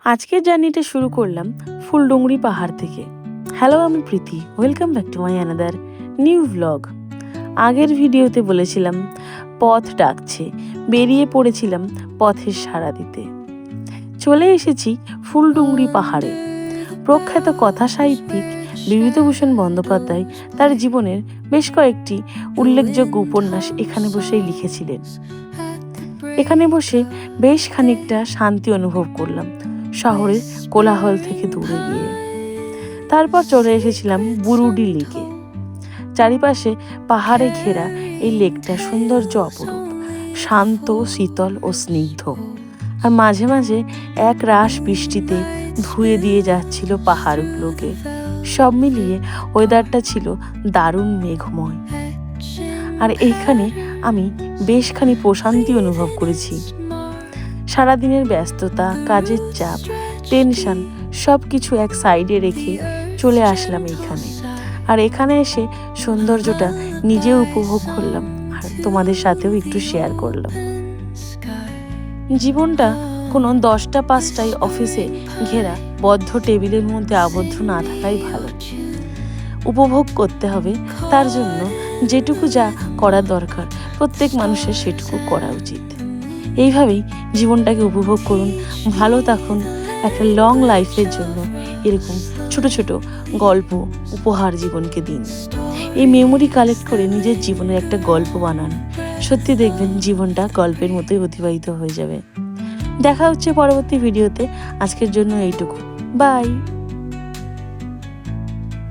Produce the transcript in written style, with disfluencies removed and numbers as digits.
আজকের জার্নিটা শুরু করলাম ফুলডুঙরি পাহাড় থেকে। হ্যালো, আমি Preeti. Welcome back to my another new vlog. আগের ভিডিওতে বলেছিলাম পথ ডাকছে, বেরিয়ে পড়েছিলাম পথের সাড়া দিতে। চলে এসেছি ফুলডুঙরি পাহাড়ে। প্রখ্যাত কথা সাহিত্যিক বিভূতিভূষণ বন্দ্যোপাধ্যায় তার জীবনের বেশ কয়েকটি উল্লেখযোগ্য উপন্যাস এখানে বসেই লিখেছিলেন। এখানে বসে বেশ খানিকটা শান্তি অনুভব করলাম শহরের কোলাহল থেকে দূরে গিয়ে। তারপর চলে এসেছিলাম বুরুডি লেকে। চারিপাশে পাহাড়ে ঘেরা এই লেকটা সৌন্দর্য অপরূপ, শান্ত, শীতল ও স্নিগ্ধ। আর মাঝে মাঝে এক রাশ বৃষ্টিতে ধুয়ে দিয়ে যাচ্ছিল পাহাড়গুলোকে। সব মিলিয়ে ওয়েদারটা ছিল দারুণ মেঘময়। আর এইখানে আমি বেশখানি প্রশান্তি অনুভব করেছি। সারাদিনের ব্যস্ততা, কাজের চাপ, টেনশন সব কিছু এক সাইডে রেখে চলে আসলাম এইখানে। আর এখানে এসে সৌন্দর্যটা নিজেও উপভোগ করলাম আর তোমাদের সাথেও একটু শেয়ার করলাম। জীবনটা কোনো 10টা 5টায় অফিসে ঘেরা বদ্ধ টেবিলের মধ্যে আবদ্ধ না থাকাই ভালো। উপভোগ করতে হবে, তার জন্য যেটুকু যা করা দরকার প্রত্যেক মানুষের সেটুকু করা উচিত। এইভাবেই জীবনটাকে উপভোগ করুন, ভালো থাকুন। একটা লং লাইফের জন্য এরকম ছোট ছোট গল্প উপহার জীবনকে দিন। এই মেমোরি কালেক্ট করে নিজের জীবনের একটা গল্প বানান। সত্যি দেখবেন জীবনটা গল্পের মতোই অতিবাহিত হয়ে যাবে। দেখা হচ্ছে পরবর্তী ভিডিওতে। আজকের জন্য এইটুকু। বাই।